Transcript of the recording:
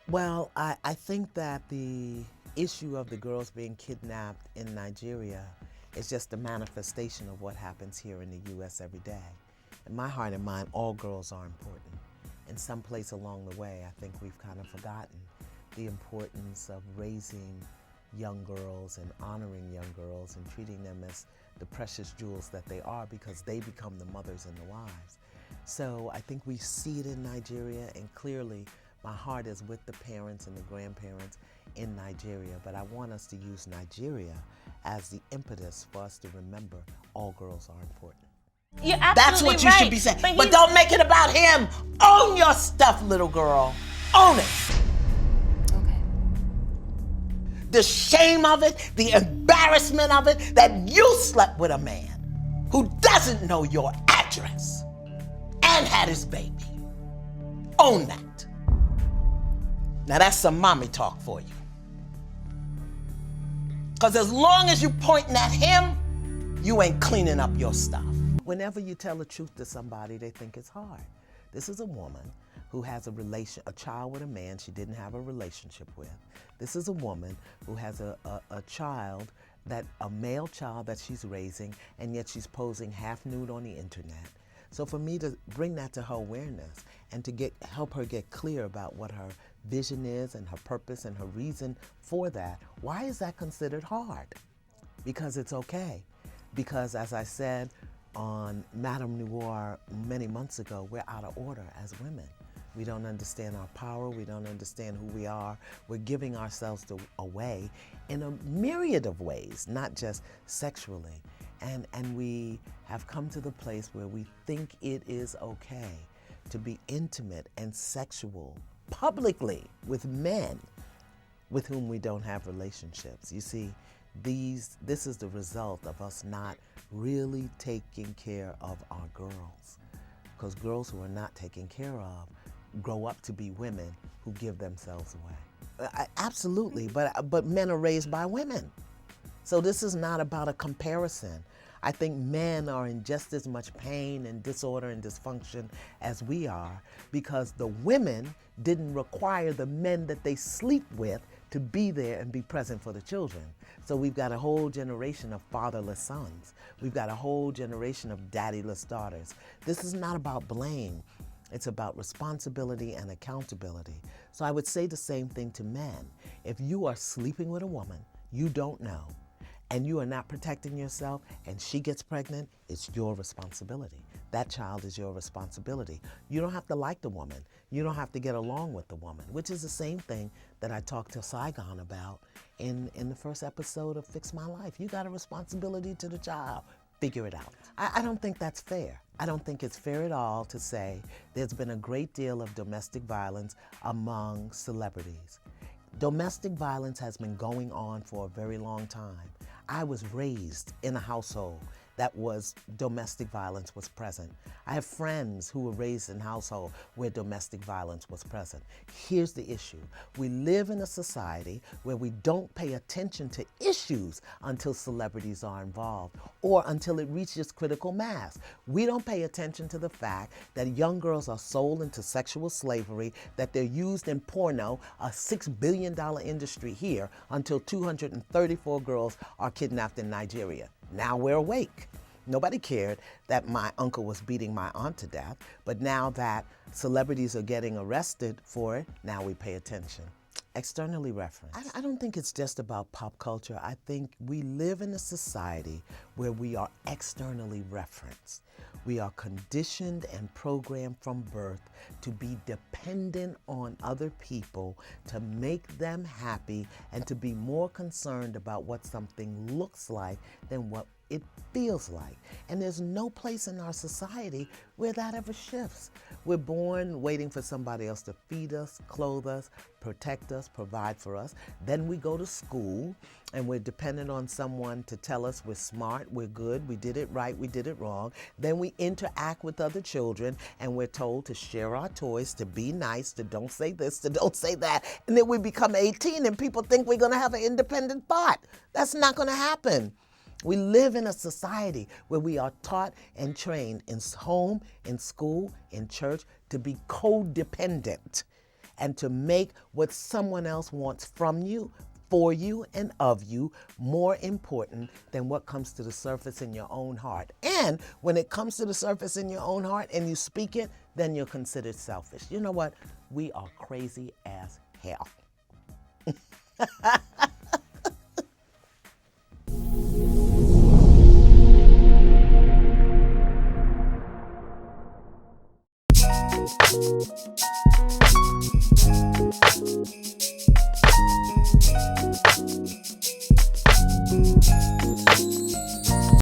Well, I think that the issue of the girls being kidnapped in Nigeria is just a manifestation of what happens here in the U.S. every day. In my heart and mind, all girls are important. In some place along the way, I think we've kind of forgotten the importance of raising young girls and honoring young girls and treating them as the precious jewels that they are, because they become the mothers and the wives. So I think we see it in Nigeria, and clearly my heart is with the parents and the grandparents in Nigeria, but I want us to use Nigeria as the impetus for us to remember all girls are important. You're absolutely That's what you should be saying. But don't make it about him. Own your stuff, little girl. Own it. Okay. The shame of it, the embarrassment of it, that you slept with a man who doesn't know your address and had his baby. Own that. Now that's some mommy talk for you. Because as long as you pointing at him, you ain't cleaning up your stuff. Whenever you tell the truth to somebody, they think it's hard. This is a woman who has a child with a man she didn't have a relationship with. This is a woman who has a child, a male child that she's raising, and yet she's posing half nude on the internet. So for me to bring that to her awareness and to help her get clear about what her vision is and her purpose and her reason for that, why is that considered hard? Because it's okay. Because as I said on MadameNoire many months ago, we're out of order as women. We don't understand our power. We don't understand who we are. We're giving ourselves away in a myriad of ways, not just sexually. And we have come to the place where we think it is okay to be intimate and sexual publicly with men with whom we don't have relationships. You see, this is the result of us not really taking care of our girls. Because girls who are not taken care of grow up to be women who give themselves away. Absolutely, but men are raised by women. So this is not about a comparison. I think men are in just as much pain and disorder and dysfunction as we are, because the women didn't require the men that they sleep with to be there and be present for the children. So we've got a whole generation of fatherless sons. We've got a whole generation of daddyless daughters. This is not about blame. It's about responsibility and accountability. So I would say the same thing to men. If you are sleeping with a woman you don't know, and you are not protecting yourself, and she gets pregnant, it's your responsibility. That child is your responsibility. You don't have to like the woman. You don't have to get along with the woman, which is the same thing that I talked to Saigon about in the first episode of Fix My Life. You got a responsibility to the child. Figure it out. I don't think that's fair. I don't think it's fair at all to say there's been a great deal of domestic violence among celebrities. Domestic violence has been going on for a very long time. I was raised in a household that was domestic violence was present. I have friends who were raised in households where domestic violence was present. Here's the issue. We live in a society where we don't pay attention to issues until celebrities are involved or until it reaches critical mass. We don't pay attention to the fact that young girls are sold into sexual slavery, that they're used in porno, a $6 billion industry here, until 234 girls are kidnapped in Nigeria. Now we're awake. Nobody cared that my uncle was beating my aunt to death, but now that celebrities are getting arrested for it, now we pay attention. Externally referenced. I don't think it's just about pop culture. I think we live in a society where we are externally referenced. We are conditioned and programmed from birth to be dependent on other people to make them happy and to be more concerned about what something looks like than what it feels like. And there's no place in our society where that ever shifts. We're born waiting for somebody else to feed us, clothe us, protect us, provide for us. Then we go to school and we're dependent on someone to tell us we're smart, we're good, we did it right, we did it wrong. Then we interact with other children and we're told to share our toys, to be nice, to don't say this, to don't say that. And then we become 18 and people think we're gonna have an independent thought. That's not gonna happen. We live in a society where we are taught and trained in home, in school, in church to be codependent. and to make what someone else wants from you, for you, and of you more important than what comes to the surface in your own heart. And when it comes to the surface in your own heart and you speak it, then you're considered selfish. You know what? We are crazy as hell.